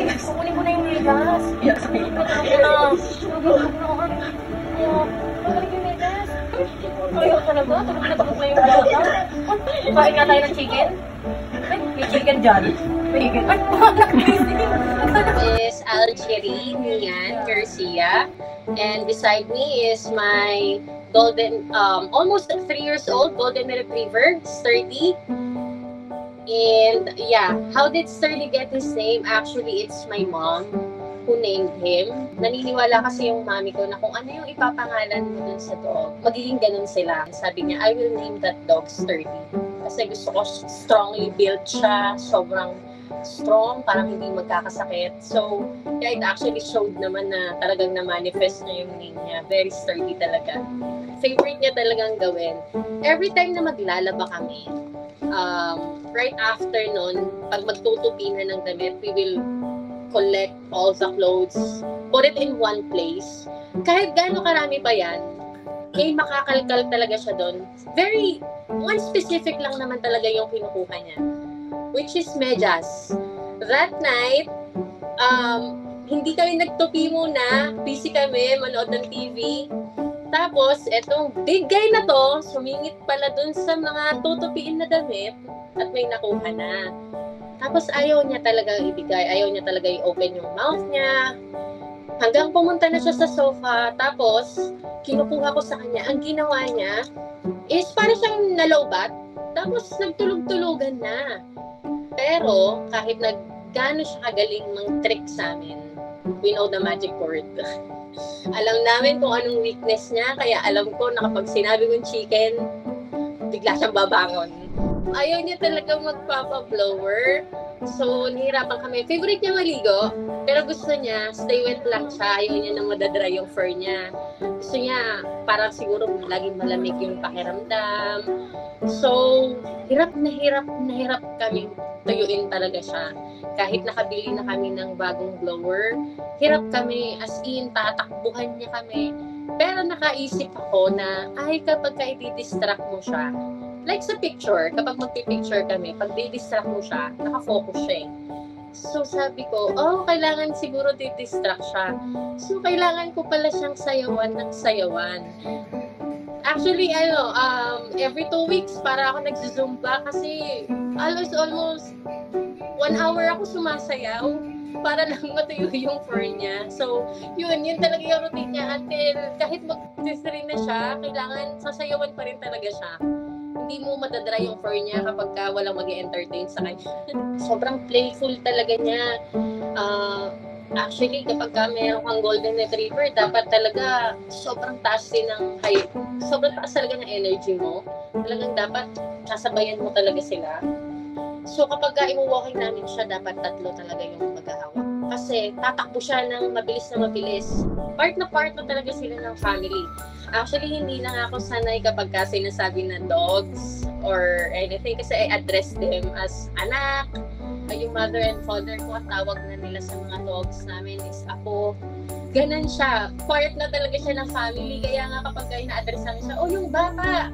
Kukunin mo na yung megas. Yes. Kukunin yung megas. Ayaw talaga. Tulog na yung bata. Kain nga tayo ng chicken. May chicken dyan. Chicken. Is Algerie Nian Garcia, and beside me is my golden, almost 3 years old golden retriever, Sturdy. And yeah, how did Sturdy get his name? Actually, it's my mom who named him. Naniniwala kasi yung mami ko na kung ano yung ipapangalan mo dun sa dog, magiging ganun sila. Sabi niya, I will name that dog Sturdy. Kasi gusto ko strongly built siya, sobrang strong, parang hindi magkakasakit. So, yeah, it actually showed naman na talagang na-manifest na yung name niya. Very sturdy talaga. Favorite niya talagang gawin. Every time na maglalaba kami, right after nun, pag magtutupi na ng damit, we will collect all the clothes, put it in one place. Kahit gaano karami pa yan, may makakalkal talaga siya doon. Very, one specific lang naman talaga yung kinukuha niya, which is medyas. That night, hindi kami nagtupi muna, busy kami, manood ng TV. Tapos, etong big guy na to, sumingit pala dun sa mga tutupiin na damit at may nakuha na. Tapos ayaw niya talaga ibigay, ayaw niya talaga i-open yung mouth niya. Hanggang pumunta na siya sa sofa, tapos kinukuha ko sa kanya. Ang ginawa niya is para siyang nalobat, tapos nagtulog-tulugan na. Pero kahit gaano siya kagaling mang-trick sa amin, we know the magic word. Alam namin kung anong weakness niya, kaya alam ko na kapag sinabi kong chicken, bigla siyang babangon. Ayaw niya talaga magpapa-blower. So, nahirapan kami. Favorite niya maligo, pero gusto niya, stay wet lang siya. Ayaw niya na madadry yung fur niya. Gusto niya, parang siguro laging malamig yung pakiramdam. So, hirap kami tuyuin talaga siya. Kahit nakabili na kami ng bagong blower, hirap kami, as in, tatakbuhan niya kami. Pero nakaisip ako na, ay kapag i-distract mo siya, like sa picture, kapag magpipicture kami, pag di-distract mo siya, nakafocus siya eh. So sabi ko, kailangan siguro di-distract siya. So kailangan ko pala siyang sayawan ng sayawan. Actually, every 2 weeks para ako nagzumba kasi almost 1 hour ako sumasayaw para lang matuyo yung fur niya. So, yun talaga yung routine niya until kahit mag-discipline na siya, kailangan sasayawan pa rin talaga siya. Hindi mo madadry yung fur niya kapag walang mag-entertain sa kanya. Sobrang playful talaga niya. Actually, kapag meron kang golden retriever, dapat talaga sobrang taas din ng height. Sobrang taas talaga ng energy mo. Talagang dapat sasabayan mo talaga sila. So, kapag i-walking namin siya, dapat 3 talaga yung maghahawak. Kasi tatakbo siya ng mabilis na mabilis. Part na talaga sila ng family. Actually, hindi na ako sanay kapag sinasabi na dogs or anything kasi I address them as anak. Yung mother and father ko, ang tawag na nila sa mga dogs namin is apo. Ganon siya. Part na talaga siya ng family. Kaya nga kapag ina-address namin siya, yung bata,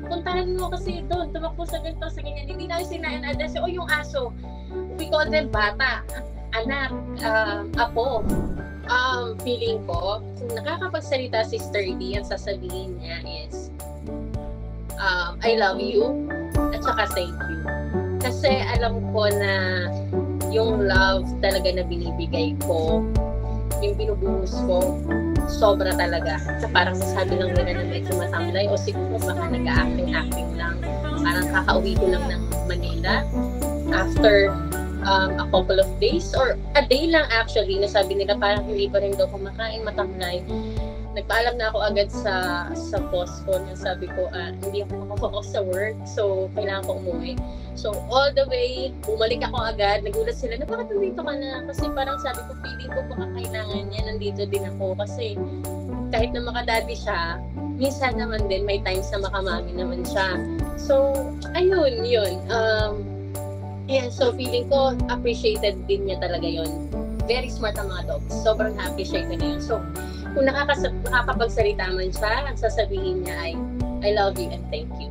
puntahan mo kasi doon, tumakbo sa ganito, sa ganyan. Hindi na sina-address, yung aso. We call them bata, anak, apo. Feeling ko, kung nakakapagsalita si Sturdy, ang sasabihin niya is, I love you, at saka thank you. Kasi alam ko na yung love talaga na binibigay ko, yung binubuhos ko, sobra talaga. So, parang sabi lang nila na medyo matamlay o siguro baka nag-acting lang. Parang kakauwi ko lang ng Manila after a couple of days or a day lang actually. Nasabi nila parang hindi pa rin daw kumakain, matamlay. Nagpaalam na ako agad sa boss ko na sabi ko, hindi ako makafocus sa work, so kailangan ko umuwi. So all the way, bumalik ako agad, nagulat sila na bakit nandito ka na? Kasi parang sabi ko, feeling ko baka kailangan niya, nandito din ako. Kasi kahit na makadadi siya, minsan naman din may times na makamami naman siya. So, ayun, yun. So feeling ko, appreciated din niya talaga yun. Very smart ang mga dogs. Sobrang na-appreciate niya yun. So, kung nakakapagsalita man siya, ang sasabihin niya ay, I love you and thank you.